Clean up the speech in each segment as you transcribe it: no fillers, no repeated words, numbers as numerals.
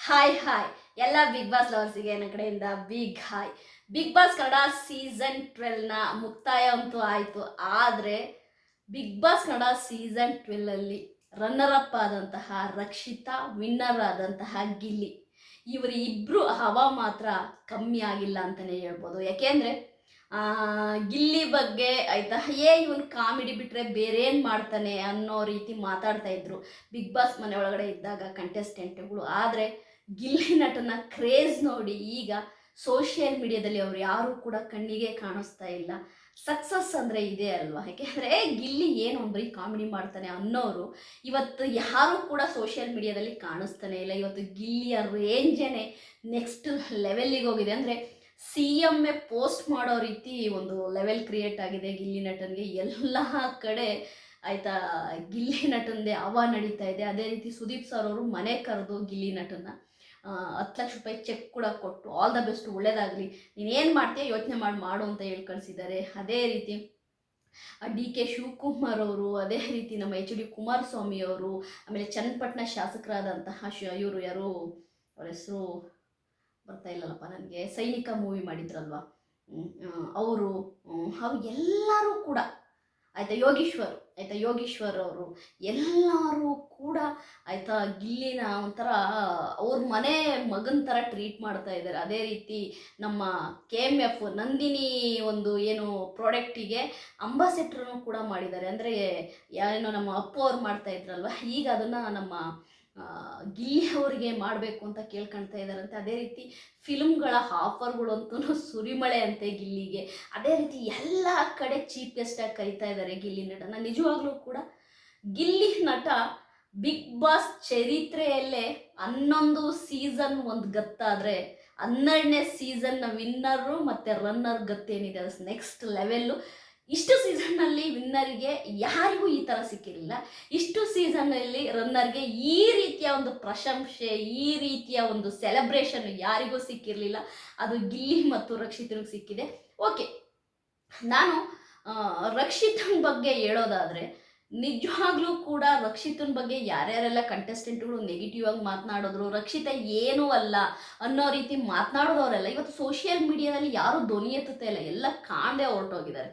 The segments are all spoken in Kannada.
ಹಾಯ್ ಎಲ್ಲ ಬಿಗ್ ಬಾಸ್ ಲವರ್ಸಿಗೆ ನನ್ನ ಕಡೆಯಿಂದ big hi. Big boss Kannada season 12ನ ಮುಕ್ತಾಯ ಅಂತೂ ಆಯಿತು. ಆದರೆ ಬಿಗ್ ಬಾಸ್ ಕನ್ನಡ ಸೀಸನ್ 12ಅಲ್ಲಿ ರನ್ನರ್ ಅಪ್ ಆದಂತಹ ರಕ್ಷಿತಾ, ವಿನ್ನರ್ ಆದಂತಹ ಗಿಲ್ಲಿ, ಇವರು ಇಬ್ಬರು ಹವಾ ಮಾತ್ರ ಕಮ್ಮಿ ಆಗಿಲ್ಲ ಅಂತಲೇ ಹೇಳ್ಬೋದು. ಯಾಕೆಂದರೆ ಗಿಲ್ಲಿ ಬಗ್ಗೆ ಆಯಿತಾ, ಇವನು ಕಾಮಿಡಿ ಬಿಟ್ಟರೆ ಬೇರೆ ಏನು ಮಾಡ್ತಾನೆ ಅನ್ನೋ ರೀತಿ ಮಾತಾಡ್ತಾ ಇದ್ರು ಬಿಗ್ ಬಾಸ್ ಮನೆ ಒಳಗಡೆ ಇದ್ದಾಗ ಕಂಟೆಸ್ಟೆಂಟ್ಗಳು. ಆದರೆ ಗಿಲ್ಲಿ ನಟನ ಕ್ರೇಜ್ ನೋಡಿ ಈಗ ಸೋಷಿಯಲ್ ಮೀಡಿಯಾದಲ್ಲಿ ಅವ್ರು ಯಾರೂ ಕೂಡ ಕಣ್ಣಿಗೆ ಕಾಣಿಸ್ತಾ ಇಲ್ಲ. ಸಕ್ಸಸ್ ಅಂದರೆ ಇದೆ ಅಲ್ವಾ? ಯಾಕೆಂದರೆ ಗಿಲ್ಲಿ ಏನು ಬರೀ ಕಾಮಿಡಿ ಮಾಡ್ತಾನೆ ಅನ್ನೋರು ಇವತ್ತು ಯಾರೂ ಕೂಡ ಸೋಷಿಯಲ್ ಮೀಡಿಯಾದಲ್ಲಿ ಕಾಣಿಸ್ತಾನೆ ಇಲ್ಲ. ಇವತ್ತು ಗಿಲ್ಲಿಯ ರೇಂಜೇ ನೆಕ್ಸ್ಟ್ ಲೆವೆಲ್ಲಿಗೆ ಹೋಗಿದೆ. ಅಂದರೆ ಸಿ ಎಮ್ ಎ ಪೋಸ್ಟ್ ಮಾಡೋ ರೀತಿ ಒಂದು ಲೆವೆಲ್ ಕ್ರಿಯೇಟ್ ಆಗಿದೆ ಗಿಲ್ಲಿ ನಟನಿಗೆ. ಎಲ್ಲ ಕಡೆ ಆಯಿತಾ ಗಿಲ್ಲಿ ನಟನದೇ ಹವಾ ನಡೀತಾ ಇದೆ. ಅದೇ ರೀತಿ ಸುದೀಪ್ ಸರ್ ಅವರು ಮನೆ ಕರೆದು ಗಿಲ್ಲಿ ನಟನ 10 ಲಕ್ಷ ರೂಪಾಯಿ ಚೆಕ್ ಕೂಡ ಕೊಟ್ಟು ಆಲ್ ದ ಬೆಸ್ಟ್, ಒಳ್ಳೇದಾಗಲಿ, ನೀನೇನು ಮಾಡ್ತೀಯ ಯೋಚನೆ ಮಾಡು ಅಂತ ಹೇಳಿ ಕಳಿಸಿದ್ದಾರೆ. ಅದೇ ರೀತಿ ಡಿ ಕೆ ಶಿವಕುಮಾರ್ ಅವರು, ಅದೇ ರೀತಿ ನಮ್ಮ ಎಚ್ ಡಿ ಕುಮಾರಸ್ವಾಮಿ ಅವರು, ಆಮೇಲೆ ಚನ್ನಪಟ್ಟಣ ಶಾಸಕರಾದಂತಹ ಇವರು ಯಾರು, ಅವ್ರ ಹೆಸರು ಬರ್ತಾ ಇಲ್ಲಲ್ಲಪ್ಪ ನನಗೆ, ಸೈನಿಕ ಮೂವಿ ಮಾಡಿದ್ರಲ್ವ ಅವರು, ಅವು ಎಲ್ಲರೂ ಕೂಡ ಆಯಿತಾ, ಯೋಗೀಶ್ವರ್ ಅವರು ಎಲ್ಲರೂ ಕೂಡ ಆಯಿತಾ ಗಿಲ್ಲಿನ ಒಂಥರ ಅವ್ರ ಮನೆ ಮಗನ ಥರ ಟ್ರೀಟ್ ಮಾಡ್ತಾ ಇದ್ದಾರೆ. ಅದೇ ರೀತಿ ನಮ್ಮ KMF ನಂದಿನಿ ಒಂದು ಏನು ಪ್ರಾಡಕ್ಟಿಗೆ ಅಂಬಾಸೆಡ್ರನ್ನು ಕೂಡ ಮಾಡಿದ್ದಾರೆ. ಅಂದರೆ ಏನೋ ನಮ್ಮ ಅಪ್ಪು ಅವ್ರು ಮಾಡ್ತಾ ಇದ್ರಲ್ವ, ಈಗ ಅದನ್ನು ನಮ್ಮ ಗಿಲ್ಲಿ ಅವರಿಗೆ ಮಾಡಬೇಕು ಅಂತ ಕೇಳ್ಕೊಳ್ತಾ ಇದ್ದಾರಂತೆ. ಅದೇ ರೀತಿ ಫಿಲ್ಮ್ಗಳ ಆಫರ್ಗಳು ಅಂತೂ ಸುರಿಮಳೆ ಅಂತೆ ಗಿಲ್ಲಿಗೆ. ಅದೇ ರೀತಿ ಎಲ್ಲ ಕಡೆ ಚೀಫ್ ಗೆಸ್ಟಾಗಿ ಕರಿತಾ ಇದ್ದಾರೆ ಗಿಲ್ಲಿ ನಟನ. ನಿಜವಾಗ್ಲೂ ಕೂಡ ಗಿಲ್ಲಿ ನಟ ಬಿಗ್ ಬಾಸ್ ಚರಿತ್ರೆಯಲ್ಲೇ 11 ಸೀಸನ್ ಒಂದು ಗತ್ತಾದರೆ 12ನೇ ಸೀಸನ್ನ ವಿನ್ನರು ಮತ್ತು ರನ್ನರ್ ಗತ್ತೇನಿದೆ ಅದು ನೆಕ್ಸ್ಟ್ ಲೆವೆಲ್ಲು. ಇಷ್ಟು ಸೀಸನ್ನಲ್ಲಿ ವಿನ್ನರಿಗೆ ಯಾರಿಗೂ ಈ ಥರ ಸಿಕ್ಕಿರಲಿಲ್ಲ. ಇಷ್ಟು ಸೀಸನ್ನಲ್ಲಿ ರನ್ನರ್ಗೆ ಈ ರೀತಿಯ ಒಂದು ಪ್ರಶಂಸೆ, ಈ ರೀತಿಯ ಒಂದು ಸೆಲೆಬ್ರೇಷನ್ ಯಾರಿಗೂ ಸಿಕ್ಕಿರಲಿಲ್ಲ. ಅದು ಗಿಲ್ಲಿ ಮತ್ತು ರಕ್ಷಿತನಿಗೆ ಸಿಕ್ಕಿದೆ. ಓಕೆ, ನಾನು ರಕ್ಷಿತನ ಬಗ್ಗೆ ಹೇಳೋದಾದರೆ ನಿಜವಾಗ್ಲೂ ಕೂಡ ರಕ್ಷಿತನ ಬಗ್ಗೆ ಯಾರ್ಯಾರೆಲ್ಲ ಕಂಟೆಸ್ಟೆಂಟ್ಗಳು ನೆಗೆಟಿವ್ ಆಗಿ ಮಾತನಾಡಿದ್ರು, ರಕ್ಷಿತಾ ಏನೂ ಅಲ್ಲ ಅನ್ನೋ ರೀತಿ ಮಾತನಾಡೋದವರೆಲ್ಲ ಇವತ್ತು ಸೋಷಿಯಲ್ ಮೀಡಿಯಾದಲ್ಲಿ ಯಾರೂ ಧ್ವನಿ ಎತ್ತುತ್ತಾ ಇಲ್ಲ, ಎಲ್ಲ ಕಾಣದೆ ಹೊರಟೋಗಿದ್ದಾರೆ.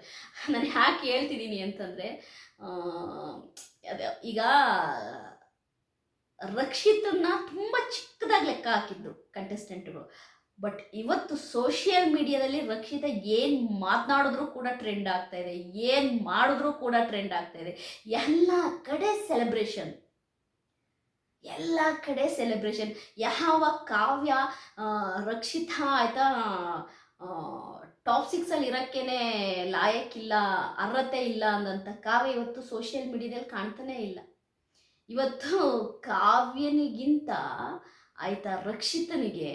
ನಾನು ಯಾಕೆ ಹೇಳ್ತಿದ್ದೀನಿ ಅಂತಂದರೆ, ಈಗ ರಕ್ಷಿತನ್ನ ತುಂಬ ಚಿಕ್ಕದಾಗಿ ಲೆಕ್ಕ ಹಾಕಿದ್ರು ಕಂಟೆಸ್ಟೆಂಟ್ಗಳು. ಬಟ್ ಇವತ್ತು ಸೋಷಿಯಲ್ ಮೀಡಿಯಾದಲ್ಲಿ ರಕ್ಷಿತಾ ಏನು ಮಾತನಾಡಿದ್ರು ಕೂಡ ಟ್ರೆಂಡ್ ಆಗ್ತಾ ಇದೆ, ಏನು ಮಾಡಿದ್ರು ಕೂಡ ಟ್ರೆಂಡ್ ಆಗ್ತಾ ಇದೆ. ಎಲ್ಲ ಕಡೆ ಸೆಲೆಬ್ರೇಷನ್, ಎಲ್ಲ ಕಡೆ ಸೆಲೆಬ್ರೇಷನ್. ಯಾವ ಕಾವ್ಯ ರಕ್ಷಿತಾ ಆಯಿತಾ ಟಾಪ್ 6ಅಲ್ಲಿ ಇರೋಕ್ಕೇನೆ ಲಾಯಕ್ಕಿಲ್ಲ, ಅರ್ಹತೆ ಇಲ್ಲ ಅಂದಂಥ ಕಾವ್ಯ ಇವತ್ತು ಸೋಷಿಯಲ್ ಮೀಡಿಯಾದಲ್ಲಿ ಕಾಣ್ತಾನೇ ಇಲ್ಲ. ಇವತ್ತು ಕಾವ್ಯನಿಗಿಂತ ಆಯಿತಾ ರಕ್ಷಿತನಿಗೆ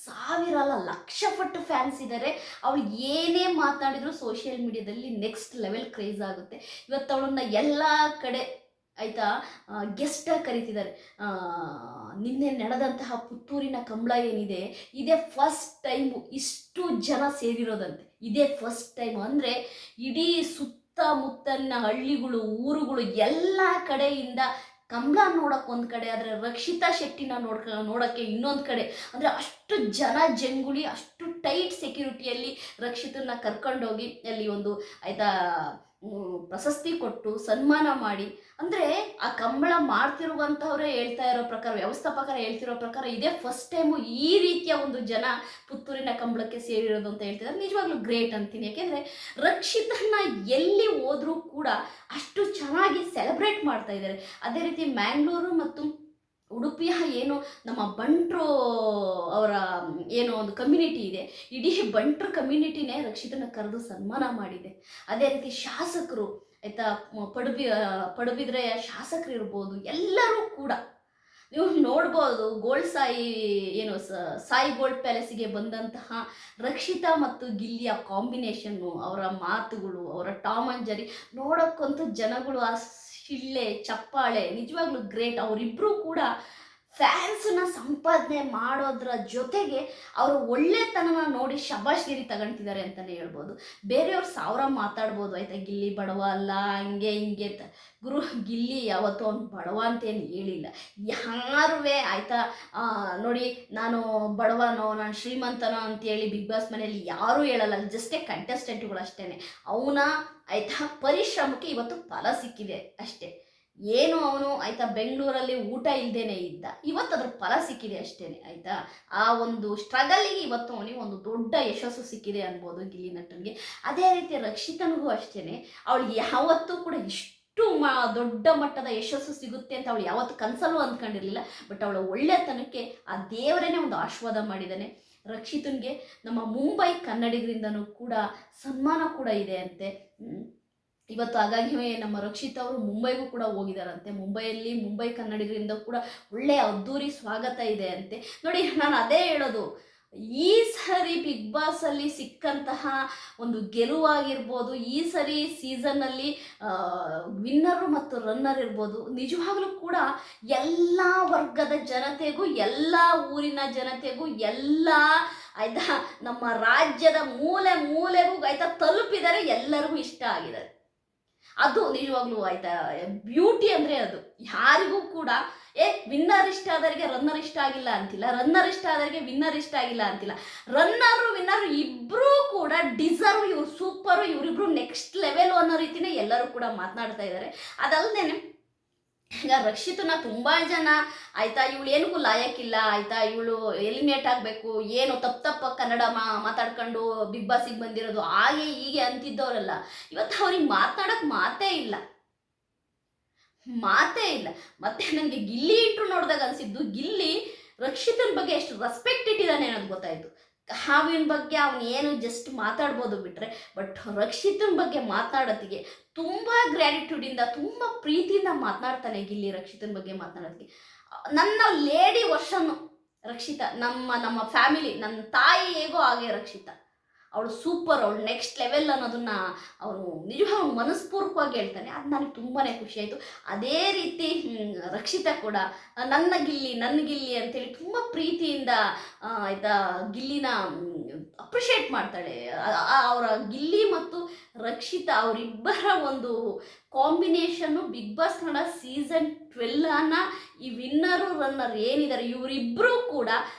1000 ಅಲ್ಲ ಲಕ್ಷ ಪಟ್ಟು ಫ್ಯಾನ್ಸ್ ಇದ್ದಾರೆ. ಅವಳು ಏನೇ ಮಾತಾಡಿದ್ರು ಸೋಷಿಯಲ್ ಮೀಡಿಯಾದಲ್ಲಿ ನೆಕ್ಸ್ಟ್ ಲೆವೆಲ್ ಕ್ರೇಜ್ ಆಗುತ್ತೆ. ಇವತ್ತು ಅವಳನ್ನ ಎಲ್ಲ ಕಡೆ ಆಯಿತಾ ಗೆಸ್ಟಾಗಿ ಕರೀತಿದ್ದಾರೆ. ನಿನ್ನೆ ನಡೆದಂತಹ ಪುತ್ತೂರಿನ ಕಂಬಳ ಏನಿದೆ, ಇದೇ ಫಸ್ಟ್ ಟೈಮು ಇಷ್ಟು ಜನ ಸೇರಿರೋದಂತೆ. ಇದೇ ಫಸ್ಟ್ ಟೈಮು. ಅಂದರೆ ಇಡೀ ಸುತ್ತಮುತ್ತಲಿನ ಹಳ್ಳಿಗಳು, ಊರುಗಳು ಎಲ್ಲ ಕಡೆಯಿಂದ ಕಂಬಳ ನೋಡೋಕೆ ಒಂದು ಕಡೆ, ಆದರೆ ರಕ್ಷಿತಾ ಶೆಟ್ಟಿನ ನೋಡೋಕ್ಕೆ ಇನ್ನೊಂದು ಕಡೆ. ಅಂದರೆ ಅಷ್ಟು ಜನ ಜಂಗುಳಿ, ಅಷ್ಟು ಟೈಟ್ ಸೆಕ್ಯೂರಿಟಿಯಲ್ಲಿ ರಕ್ಷಿತನ ಕರ್ಕೊಂಡೋಗಿ ಅಲ್ಲಿ ಒಂದು ಆಯಿತಾ ಪ್ರಶಸ್ತಿ ಕೊಟ್ಟು ಸನ್ಮಾನ ಮಾಡಿ. ಅಂದರೆ ಆ ಕಂಬಳ ಮಾಡ್ತಿರುವಂಥವರೇ ಹೇಳ್ತಾ ಇರೋ ಪ್ರಕಾರ, ವ್ಯವಸ್ಥಾಪಕರ ಹೇಳ್ತಿರೋ ಪ್ರಕಾರ ಇದೇ ಫಸ್ಟ್ ಟೈಮು ಈ ರೀತಿಯ ಒಂದು ಜನ ಪುತ್ತೂರಿನ ಕಂಬಳಕ್ಕೆ ಸೇರಿರೋದು ಅಂತ ಹೇಳ್ತಿದ್ದಾರೆ. ನಿಜವಾಗ್ಲೂ ಗ್ರೇಟ್ ಅಂತೀನಿ. ಯಾಕೆಂದರೆ ರಕ್ಷಿತನ ಎಲ್ಲಿ ಹೋದರೂ ಕೂಡ ಅಷ್ಟು ಚೆನ್ನಾಗಿ ಸೆಲೆಬ್ರೇಟ್ ಮಾಡ್ತಾ ಇದ್ದಾರೆ. ಅದೇ ರೀತಿ ಮ್ಯಾಂಗ್ಳೂರು ಮತ್ತು ಉಡುಪಿಯ ಏನು ನಮ್ಮ ಬಂಟ್ರು ಅವರ ಏನೋ ಒಂದು ಕಮ್ಯುನಿಟಿ ಇದೆ, ಇಡೀ ಬಂಟ್ರ ಕಮ್ಯುನಿಟಿನೇ ರಕ್ಷಿತನ ಕರೆದು ಸನ್ಮಾನ ಮಾಡಿದೆ. ಅದೇ ರೀತಿ ಶಾಸಕರು ಆಯಿತಾ, ಪಡುಬಿದ್ರೆಯ ಶಾಸಕರು ಇರ್ಬೋದು, ಎಲ್ಲರೂ ಕೂಡ ನೀವು ನೋಡ್ಬೋದು. ಗೋಲ್ಡ್ ಸಾಯಿ ಏನು ಸಾಯಿ ಗೋಲ್ಡ್ ಪ್ಯಾಲೇಸಿಗೆ ಬಂದಂತಹ ರಕ್ಷಿತಾ ಮತ್ತು ಗಿಲ್ಲಿಯ ಕಾಂಬಿನೇಷನ್ನು, ಅವರ ಮಾತುಗಳು, ಅವರ ಟಾಮ್ ಅಂಡ್ ಜೆರ್ರಿ ನೋಡೋಕ್ಕಂತೂ ಜನಗಳು ಆ ಶಿಳ್ಳೆ ಚಪ್ಪಾಳೆ ನಿಜವಾಗ್ಲೂ ಗ್ರೇಟ್. ಅವರಿಬ್ಬರೂ ಕೂಡ ಫ್ಯಾನ್ಸನ್ನ ಸಂಪಾದನೆ ಮಾಡೋದ್ರ ಜೊತೆಗೆ ಅವರು ಒಳ್ಳೆತನನ ನೋಡಿ ಶಬಾಷ್ಗಿರಿ ತಗೊಂತಿದ್ದಾರೆ ಅಂತಲೇ ಹೇಳ್ಬೋದು. ಬೇರೆಯವ್ರು ಸಾವಿರ ಮಾತಾಡ್ಬೋದು ಆಯಿತಾ, ಗಿಲ್ಲಿ ಬಡವ ಅಲ್ಲ ಹಂಗೆ ಹಿಂಗೆ ಅಂತ. ಗುರು, ಗಿಲ್ಲಿ ಯಾವತ್ತೂ ಅವ್ನು ಬಡವ ಅಂತೇನು ಹೇಳಿಲ್ಲ. ಯಾರೂ ಆಯಿತಾ ನೋಡಿ, ನಾನು ಬಡವನೋ ನಾನು ಶ್ರೀಮಂತನೋ ಅಂತೇಳಿ ಬಿಗ್ ಬಾಸ್ ಮನೆಯಲ್ಲಿ ಯಾರೂ ಹೇಳಲ್ಲ, ಜಸ್ಟೇ ಕಂಟೆಸ್ಟೆಂಟ್ಗಳು ಅಷ್ಟೇ. ಅವನ ಆಯಿತಾ ಪರಿಶ್ರಮಕ್ಕೆ ಇವತ್ತು ಫಲ ಸಿಕ್ಕಿದೆ ಅಷ್ಟೇ. ಏನು ಅವನು ಆಯಿತಾ ಬೆಂಗಳೂರಲ್ಲಿ ಊಟ ಇಲ್ಲದೇನೆ ಇದ್ದ, ಇವತ್ತು ಅದ್ರ ಫಲ ಸಿಕ್ಕಿದೆ ಅಷ್ಟೇ ಆಯಿತಾ. ಆ ಒಂದು ಸ್ಟ್ರಗಲಿಗೆ ಇವತ್ತು ಅವನಿಗೆ ಒಂದು ದೊಡ್ಡ ಯಶಸ್ಸು ಸಿಕ್ಕಿದೆ ಅನ್ಬೋದು ಗಿಲ್ಲಿ ನಟನಿಗೆ. ಅದೇ ರೀತಿ ರಕ್ಷಿತನಿಗೂ ಅಷ್ಟೇ, ಅವಳಿಗೆ ಯಾವತ್ತೂ ಕೂಡ ಇಷ್ಟು ದೊಡ್ಡ ಮಟ್ಟದ ಯಶಸ್ಸು ಸಿಗುತ್ತೆ ಅಂತ ಅವಳು ಯಾವತ್ತು ಕನಸಲ್ಲೂ ಅಂದ್ಕೊಂಡಿರಲಿಲ್ಲ. ಬಟ್ ಅವಳ ಒಳ್ಳೆತನಕ್ಕೆ ಆ ದೇವರೇನೆ ಒಂದು ಆಶೀರ್ವಾದ ಮಾಡಿದ್ದಾನೆ. ರಕ್ಷಿತನಿಗೆ ನಮ್ಮ ಮುಂಬೈ ಕನ್ನಡಿಗರಿಂದನೂ ಕೂಡ ಸನ್ಮಾನ ಕೂಡ ಇದೆ ಅಂತೆ ಇವತ್ತು. ಹಾಗಾಗಿ ನಮ್ಮ ರಕ್ಷಿತ್ ಅವರು ಮುಂಬೈಗೂ ಕೂಡ ಹೋಗಿದಾರಂತೆ. ಮುಂಬೈಯಲ್ಲಿ ಮುಂಬೈ ಕನ್ನಡಿಗರಿಂದ ಕೂಡ ಒಳ್ಳೆಯ ಅದ್ದೂರಿ ಸ್ವಾಗತ ಇದೆ ಅಂತೆ. ನೋಡಿ, ನಾನು ಅದೇ ಹೇಳೋದು, ಈ ಸರಿ ಬಿಗ್ ಬಾಸಲ್ಲಿ ಸಿಕ್ಕಂತಹ ಒಂದು ಗೆಲುವಾಗಿರ್ಬೋದು, ಈ ಸರಿ ಸೀಸನ್ನಲ್ಲಿ ವಿನ್ನರು ಮತ್ತು ರನ್ನರ್ ಇರ್ಬೋದು, ನಿಜವಾಗ್ಲೂ ಕೂಡ ಎಲ್ಲ ವರ್ಗದ ಜನತೆಗೂ, ಎಲ್ಲ ಊರಿನ ಜನತೆಗೂ, ಎಲ್ಲ ಆಯಿತಾ ನಮ್ಮ ರಾಜ್ಯದ ಮೂಲೆ ಮೂಲೆಗೂ ಆಯಿತಾ ತಲುಪಿದರೆ, ಎಲ್ಲರಿಗೂ ಇಷ್ಟ ಆಗಿದ್ದಾರೆ. ಅದು ನಿಜವಾಗ್ಲೂ ಆಯಿತಾ ಬ್ಯೂಟಿ ಅಂದರೆ ಅದು. ಯಾರಿಗೂ ಕೂಡ ವಿನ್ನರ್ ಇಷ್ಟ ಆದವರಿಗೆ ರನ್ನರ್ ಇಷ್ಟ ಆಗಿಲ್ಲ ಅಂತಿಲ್ಲ, ರನ್ನರ್ ಇಷ್ಟ ಆದವರಿಗೆ ವಿನ್ನರ್ ಇಷ್ಟ ಆಗಿಲ್ಲ ಅಂತಿಲ್ಲ. ರನ್ನರು ವಿನ್ನರು ಇಬ್ಬರೂ ಕೂಡ ಡಿಸರ್ವ್, ಇವ್ರು ಸೂಪರು, ಇವರಿಬ್ರು ನೆಕ್ಸ್ಟ್ ಲೆವೆಲ್ ಅನ್ನೋ ರೀತಿನೇ ಎಲ್ಲರೂ ಕೂಡ ಮಾತನಾಡ್ತಾ ಇದ್ದಾರೆ. ಅದಲ್ಲದೆ ಈಗ ರಕ್ಷಿತನ ತುಂಬ ಜನ ಆಯಿತಾ ಇವಳು ಏನಕ್ಕೂ ಲಾಯಕ್ಕಿಲ್ಲ ಆಯಿತಾ, ಇವಳು ಎಲಿಮಿನೇಟ್ ಆಗಬೇಕು, ಏನು ತಪ್ಪು ಕನ್ನಡ ಮಾತಾಡ್ಕೊಂಡು ಬಿಗ್ ಬಾಸಿಗೆ ಬಂದಿರೋದು ಹಾಗೆ ಹೀಗೆ ಅಂತಿದ್ದವರೆಲ್ಲ ಇವತ್ತು ಅವ್ರಿಗೆ ಮಾತನಾಡೋಕ್ಕೆ ಮಾತೇ ಇಲ್ಲ. ಮತ್ತೆ ನನಗೆ ಗಿಲ್ಲಿ ಇಂಟ್ರು ನೋಡಿದಾಗ ಅನಿಸಿದ್ದು, ಗಿಲ್ಲಿ ರಕ್ಷಿತನ ಬಗ್ಗೆ ಎಷ್ಟು ರೆಸ್ಪೆಕ್ಟ್ ಇಟ್ಟಿದ್ದಾನೆ ಅನ್ನೋದು ಗೊತ್ತಾಯಿತು. ಹಾವಿನ ಬಗ್ಗೆ ಅವನು ಏನು ಜಸ್ಟ್ ಮಾತಾಡ್ಬೋದು ಬಿಟ್ಟರೆ, ಬಟ್ ರಕ್ಷಿತನ ಬಗ್ಗೆ ಮಾತನಾಡೋತ್ತಿಗೆ ತುಂಬ ಗ್ರ್ಯಾಟಿಟ್ಯೂಡಿಂದ, ತುಂಬ ಪ್ರೀತಿಯಿಂದ ಮಾತನಾಡ್ತಾನೆ ಗಿಲ್ಲಿ. ರಕ್ಷಿತನ ಬಗ್ಗೆ ಮಾತನಾಡೋದಕ್ಕೆ ನನ್ನ ಲೇಡಿ ವರ್ಷನು ರಕ್ಷಿತ, ನಮ್ಮ ಫ್ಯಾಮಿಲಿ, ನನ್ನ ತಾಯಿ ಹೇಗೋ ಹಾಗೆ ರಕ್ಷಿತ, ಅವಳು ಸೂಪರ್, ಅವಳು ನೆಕ್ಸ್ಟ್ ಲೆವೆಲ್ ಅನ್ನೋದನ್ನು ಅವನು ನಿಜವಾಗಿ ಮನಸ್ಪೂರ್ವಕವಾಗಿ ಹೇಳ್ತಾನೆ. ಅದು ನನಗೆ ತುಂಬಾ ಖುಷಿ ಆಯಿತು. ಅದೇ ರೀತಿ ರಕ್ಷಿತ ಕೂಡ ನನ್ನ ಗಿಲ್ಲಿ ಅಂತೇಳಿ ತುಂಬ ಪ್ರೀತಿಯಿಂದ ಆಯಿತಾ ಗಿಲ್ಲಿನ ಅಪ್ರಿಷಿಯೇಟ್ ಮಾಡ್ತಾಳೆ. ಅವರ ಗಿಲ್ಲಿ ಮತ್ತು ರಕ್ಷಿತ ಅವರಿಬ್ಬರ ಒಂದು ಕಾಂಬಿನೇಷನ್ನು ಬಿಗ್ ಬಾಸ್ ಕನ್ನಡ ಸೀಸನ್ 12 ಈ ವಿನ್ನರು ರನ್ನರ್ ಏನಿದ್ದಾರೆ ಇವರಿಬ್ಬರೂ ಕೂಡ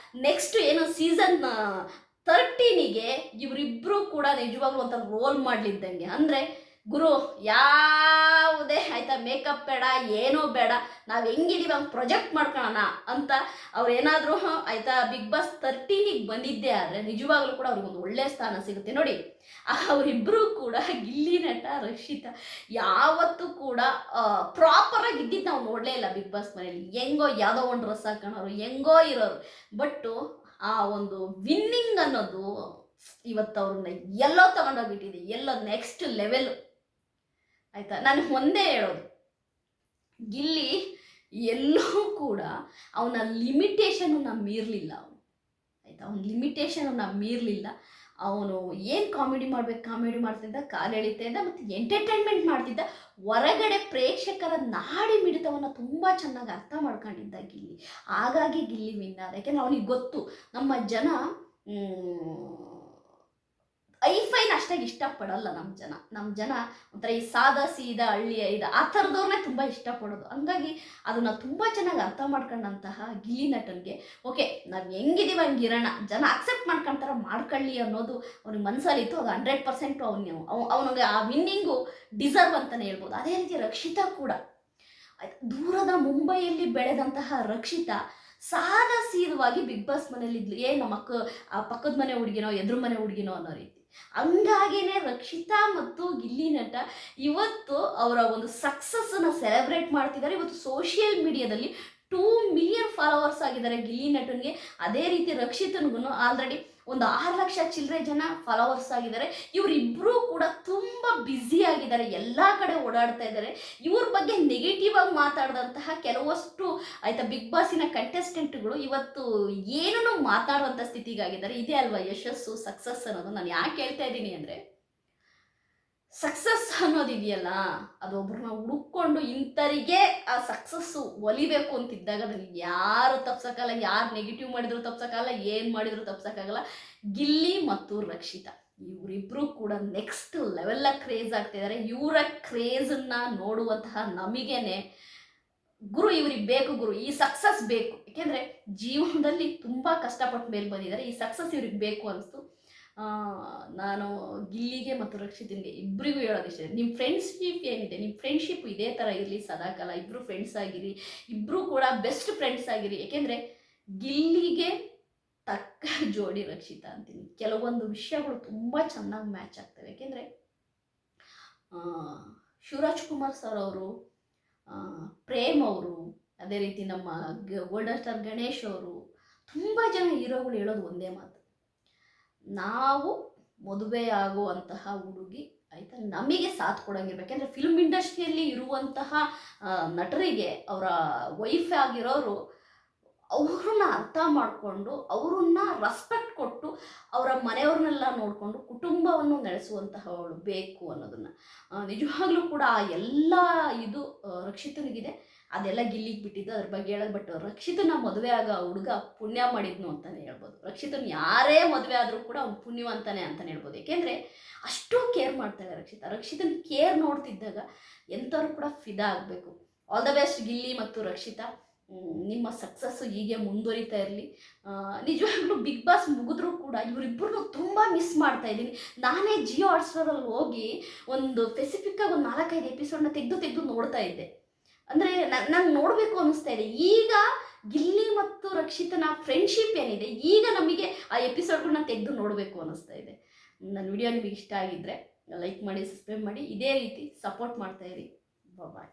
ನೆಕ್ಸ್ಟ್ ಏನು ಸೀಸನ್ 13ಗೆ ಇವರಿಬ್ಬರು ಕೂಡ ನಿಜವಾಗ್ಲೂ ಒಂಥರ ರೋಲ್ ಮಾಡಲಿದ್ದಂಗೆ. ಅಂದರೆ ಗುರು, ಯಾವುದೇ ಆಯಿತಾ ಮೇಕಪ್ ಬೇಡ, ಏನೂ ಬೇಡ, ನಾವು ಹೆಂಗಿದೀವಿ ಹಂಗೆ ಪ್ರೊಜೆಕ್ಟ್ ಮಾಡ್ಕೊಳ್ಳೋಣ ಅಂತ ಅವ್ರು ಏನಾದರೂ ಆಯಿತಾ ಬಿಗ್ ಬಾಸ್ 13ಗೆ ಬಂದಿದ್ದೇ ಆದರೆ ನಿಜವಾಗ್ಲೂ ಕೂಡ ಅವ್ರಿಗೊಂದು ಒಳ್ಳೆಯ ಸ್ಥಾನ ಸಿಗುತ್ತೆ. ನೋಡಿ, ಅವರಿಬ್ಬರು ಕೂಡ ಗಿಲ್ಲಿ ನಟ ರಕ್ಷಿತ ಯಾವತ್ತೂ ಕೂಡ ಪ್ರಾಪರಾಗಿ ಇದ್ದಿದ್ದು ನಾವು ನೋಡಲೇ ಇಲ್ಲ ಬಿಗ್ ಬಾಸ್ ಮನೆಯಲ್ಲಿ. ಹೆಂಗೋ ಯಾವುದೋ ಒಂದು ಡ್ರೆಸ್ ಹಾಕೋಣವ್ರು, ಹೆಂಗೋ ಇರೋರು. ಬಟ್ಟು ಆ ಒಂದು ವಿನ್ನಿಂಗ್ ಅನ್ನೋದು ಇವತ್ತು ಅವ್ರನ್ನ ಎಲ್ಲೋ ತಗೊಂಡೋಗ್ಬಿಟ್ಟಿದೆ, ಎಲ್ಲೋ ನೆಕ್ಸ್ಟ್ ಲೆವೆಲ್ ಆಯಿತಾ. ನಾನು ಒಂದೇ ಹೇಳೋದು, ಗಿಲ್ಲಿ ಎಲ್ಲೂ ಕೂಡ ಅವನ ಲಿಮಿಟೇಷನನ್ನು ಮೀರಲಿಲ್ಲ. ಅವನು ಆಯಿತಾ, ಅವನ ಲಿಮಿಟೇಷನನ್ನು ಮೀರಲಿಲ್ಲ. ಅವನು ಏನು ಕಾಮಿಡಿ ಮಾಡ್ತಿದ್ದ, ಕಾಲು ಎಳಿತಾ ಇದ್ದ, ಮತ್ತು ಎಂಟರ್ಟೈನ್ಮೆಂಟ್ ಮಾಡ್ತಿದ್ದ. ಹೊರಗಡೆ ಪ್ರೇಕ್ಷಕರ ನಾಡಿ ಮಿಡಿತವನ್ನು ತುಂಬ ಚೆನ್ನಾಗಿ ಅರ್ಥ ಮಾಡ್ಕೊಂಡಿದ್ದ ಗಿಲ್ಲಿ. ಹಾಗಾಗಿ ಗಿಲ್ಲಿ ವಿನ್ ಆದ. ಯಾಕೆಂದರೆ ಅವನಿಗೆ ಗೊತ್ತು ನಮ್ಮ ಜನ ಐಫೈನ ಅಷ್ಟಾಗಿ ಇಷ್ಟಪಡಲ್ಲ. ನಮ್ಮ ಜನ ಒಂಥರ ಈ ಸಾದಾ ಸೀದಾ ಹಳ್ಳಿಯ ಆ ಥರದವ್ರನ್ನೇ ತುಂಬ ಇಷ್ಟಪಡೋದು. ಹಂಗಾಗಿ ಅದನ್ನು ತುಂಬ ಚೆನ್ನಾಗಿ ಅರ್ಥ ಮಾಡ್ಕೊಂಡಂತಹ ಗಿಲ್ಲಿ ನಟನಿಗೆ ಓಕೆ, ನಾವು ಹೆಂಗಿದೀವಿ ಹಂಗಿರೋಣ, ಜನ ಅಕ್ಸೆಪ್ಟ್ ಮಾಡ್ಕೊಳ್ಳಿ ಅನ್ನೋದು ಅವ್ನಿಗೆ ಮನಸ್ಸಲ್ಲಿತ್ತು. ಅದು 100% ಅವನಿಗೆ ಆ ವಿನ್ನಿಂಗು ಡಿಸರ್ವ್ ಅಂತಲೇ ಹೇಳ್ಬೋದು. ಅದೇ ರೀತಿ ರಕ್ಷಿತಾ ಕೂಡ ದೂರದ ಮುಂಬೈಯಲ್ಲಿ ಬೆಳೆದಂತಹ ರಕ್ಷಿತಾ ಸಾದಾ ಸೀದವಾಗಿ ಬಿಗ್ ಬಾಸ್ ಮನೇಲಿದ್ಲು. ನಮ್ಮ ಪಕ್ಕದ ಮನೆ ಹುಡುಗಿನೋ ಎದುರು ಮನೆ ಹುಡುಗಿನೋ ಅನ್ನೋ ರೀತಿ. ಹಂಗಾಗಿನೇ ರಕ್ಷಿತಾ ಮತ್ತು ಗಿಲ್ಲಿ ನಟ ಇವತ್ತು ಅವರ ಒಂದು ಸಕ್ಸಸ್ಸನ್ನು ಸೆಲೆಬ್ರೇಟ್ ಮಾಡ್ತಿದ್ದಾರೆ. ಇವತ್ತು ಸೋಷಿಯಲ್ ಮೀಡಿಯಾದಲ್ಲಿ 2 ಮಿಲಿಯನ್ ಫಾಲೋವರ್ಸ್ ಆಗಿದ್ದಾರೆ ಗಿಲ್ಲಿ ನಟನಿಗೆ. ಅದೇ ರೀತಿ ರಕ್ಷಿತನಿಗೂ ಆಲ್ರೆಡಿ ಒಂದು 6 ಲಕ್ಷ ಚಿಲ್ಲರೆ ಜನ ಫಾಲೋವರ್ಸ್ ಆಗಿದ್ದಾರೆ. ಇವರಿಬ್ಬರೂ ಕೂಡ ತುಂಬ ಬ್ಯುಸಿ ಆಗಿದ್ದಾರೆ, ಎಲ್ಲ ಕಡೆ ಓಡಾಡ್ತಾ ಇದ್ದಾರೆ. ಇವ್ರ ಬಗ್ಗೆ ನೆಗೆಟಿವ್ ಆಗಿ ಮಾತಾಡಿದಂತಹ ಕೆಲವಷ್ಟು ಆಯಿತಾ ಬಿಗ್ ಬಾಸಿನ ಕಂಟೆಸ್ಟೆಂಟ್ಗಳು ಇವತ್ತು ಏನೂ ಮಾತಾಡುವಂಥ ಸ್ಥಿತಿಗಾಗಿದ್ದಾರೆ. ಇದೇ ಅಲ್ವಾ ಯಶಸ್ಸು, ಸಕ್ಸಸ್ ಅನ್ನೋದು. ನಾನು ಯಾಕೆ ಹೇಳ್ತಾ ಇದ್ದೀನಿ ಅಂದರೆ, ಸಕ್ಸಸ್ ಅನ್ನೋದಿದೆಯಲ್ಲ, ಅದು ಒಬ್ರನ್ನ ಹುಡುಕೊಂಡು ಇಂಥರಿಗೆ ಆ ಸಕ್ಸಸ್ಸು ಒಲಿಬೇಕು ಅಂತಿದ್ದಾಗ ಅದನ್ನು ಯಾರು ತಪ್ಸೋಕ್ಕಲ್ಲ, ಯಾರು ನೆಗೆಟಿವ್ ಮಾಡಿದ್ರು ತಪ್ಸೋಕ್ಕಲ್ಲ, ಏನು ಮಾಡಿದ್ರು ತಪ್ಸೋಕ್ಕಾಗಲ್ಲ. ಗಿಲ್ಲಿ ಮತ್ತು ರಕ್ಷಿತಾ ಇವರಿಬ್ಬರು ಕೂಡ ನೆಕ್ಸ್ಟ್ ಲೆವೆಲ್ಲ ಕ್ರೇಜ್ ಆಗ್ತಿದ್ದಾರೆ. ಇವರ ಕ್ರೇಜನ್ನು ನೋಡುವಂತಹ ನಮಗೇನೆ ಗುರು ಇವ್ರಿಗೆ ಬೇಕು, ಗುರು ಈ ಸಕ್ಸಸ್ ಬೇಕು. ಯಾಕೆಂದರೆ ಜೀವನದಲ್ಲಿ ತುಂಬ ಕಷ್ಟಪಟ್ಟು ಮೇಲೆ ಬಂದಿದ್ದಾರೆ, ಈ ಸಕ್ಸಸ್ ಇವ್ರಿಗೆ ಬೇಕು ಅನಿಸ್ತು. ನಾನು ಗಿಲ್ಲಿಗೆ ಮತ್ತು ರಕ್ಷಿತನಿಗೆ ಇಬ್ಬರಿಗೂ ಹೇಳೋದಿಷ್ಟೇ, ನಿಮ್ಮ ಫ್ರೆಂಡ್ಶಿಪ್ ಏನಿದೆ, ನಿಮ್ಮ ಫ್ರೆಂಡ್ಶಿಪ್ ಇದೇ ಥರ ಇರಲಿ ಸದಾಕಾಲ. ಇಬ್ಬರು ಫ್ರೆಂಡ್ಸ್ ಆಗಿರಿ, ಇಬ್ಬರು ಕೂಡ ಬೆಸ್ಟ್ ಫ್ರೆಂಡ್ಸ್ ಆಗಿರಿ. ಏಕೆಂದರೆ ಗಿಲ್ಲಿಗೆ ತಕ್ಕ ಜೋಡಿ ರಕ್ಷಿತಾ ಅಂತೀನಿ. ಕೆಲವೊಂದು ವಿಷಯಗಳು ತುಂಬ ಚೆನ್ನಾಗಿ ಮ್ಯಾಚ್ ಆಗ್ತವೆ. ಏಕೆಂದರೆ ಶಿವರಾಜ್ ಕುಮಾರ್ ಸರ್ ಅವರು, ಪ್ರೇಮ್ ಅವರು, ಅದೇ ರೀತಿ ನಮ್ಮ ಗೋಲ್ಡನ್ ಸ್ಟಾರ್ ಗಣೇಶ್ ಅವರು, ತುಂಬ ಜನ ಹೀರೋಗಳು ಹೇಳೋದು ಒಂದೇ ಮಾತು, ನಾವು ಮದುವೆ ಆಗುವಂತಹ ಹುಡುಗಿ ಆಯಿತಾ ನಮಗೆ ಸಾಥ್ ಕೊಡೋಂಗಿರ್ಬೇಕು. ಯಾಕೆಂದರೆ ಫಿಲ್ಮ್ ಇಂಡಸ್ಟ್ರಿಯಲ್ಲಿ ಇರುವಂತಹ ನಟರಿಗೆ ಅವರ ವೈಫ್ ಆಗಿರೋರು ಅವ್ರನ್ನ ಅರ್ಥ ಮಾಡಿಕೊಂಡು, ಅವ್ರನ್ನ ರೆಸ್ಪೆಕ್ಟ್ ಕೊಟ್ಟು, ಅವರ ಮನೆಯವ್ರನ್ನೆಲ್ಲ ನೋಡಿಕೊಂಡು ಕುಟುಂಬವನ್ನು ನಡೆಸುವಂತಹವಳು ಬೇಕು ಅನ್ನೋದನ್ನು ನಿಜವಾಗ್ಲೂ ಕೂಡ ಎಲ್ಲ ಇದು ರಕ್ಷಿತನಿಗಿದೆ. ಅದೆಲ್ಲ ಗಿಲ್ಲಿಗೆ ಬಿಟ್ಟಿದ್ದು, ಅದ್ರ ಬಗ್ಗೆ ಹೇಳೋದು. ಬಟ್ ರಕ್ಷಿತನ ಮದುವೆ ಆಗೋ ಹುಡುಗ ಪುಣ್ಯ ಮಾಡಿದ್ನು ಅಂತಲೇ ಹೇಳ್ಬೋದು. ರಕ್ಷಿತನ ಯಾರೇ ಮದುವೆ ಆದರೂ ಕೂಡ ಅವ್ನು ಪುಣ್ಯವಂತಾನೆ ಅಂತಲೇ ಹೇಳ್ಬೋದು. ಏಕೆಂದರೆ ಅಷ್ಟು ಕೇರ್ ಮಾಡ್ತಾಳೆ ರಕ್ಷಿತನ ಕೇರ್ ನೋಡ್ತಿದ್ದಾಗ ಎಂಥವ್ರು ಕೂಡ ಫಿದಾ ಆಗಬೇಕು. ಆಲ್ ದ ಬೆಸ್ಟ್ ಗಿಲ್ಲಿ ಮತ್ತು ರಕ್ಷಿತಾ, ನಿಮ್ಮ ಸಕ್ಸಸ್ಸು ಹೀಗೆ ಮುಂದುವರಿತಾ ಇರಲಿ. ನಿಜವಾಗ್ಲೂ ಬಿಗ್ ಬಾಸ್ ಮುಗಿದ್ರೂ ಕೂಡ ಇವರಿಬ್ಬರನ್ನು ತುಂಬ ಮಿಸ್ ಮಾಡ್ತಾ ಇದ್ದೀನಿ. ನಾನೇ ಜಿಯೋ ಹಾಟ್ಸ್ಟಾರಲ್ಲಿ ಹೋಗಿ ಒಂದು ಸ್ಪೆಸಿಫಿಕ್ಕಾಗಿ ಒಂದು 4-5 ಎಪಿಸೋಡ್ನ ತೆಗೆದು ನೋಡ್ತಾ ಇದ್ದೆ. ಅಂದರೆ ನಂಗೆ ನೋಡಬೇಕು ಅನ್ನಿಸ್ತಾ ಇದೆ. ಈಗ ಗಿಲ್ಲಿ ಮತ್ತು ರಕ್ಷಿತನ ಫ್ರೆಂಡ್ಶಿಪ್ ಏನಿದೆ, ಈಗ ನಮಗೆ ಆ ಎಪಿಸೋಡ್ಗಳನ್ನ ತೆಗೆದು ನೋಡಬೇಕು ಅನ್ನಿಸ್ತಾ ಇದೆ. ನನ್ನ ವಿಡಿಯೋ ನಿಮಗೆ ಇಷ್ಟ ಆಗಿದ್ದರೆ ಲೈಕ್ ಮಾಡಿ, ಸಬ್ಸ್ಕ್ರೈಬ್ ಮಾಡಿ, ಇದೇ ರೀತಿ ಸಪೋರ್ಟ್ ಮಾಡ್ತಾಯಿರಿ. ಬಾಯ್.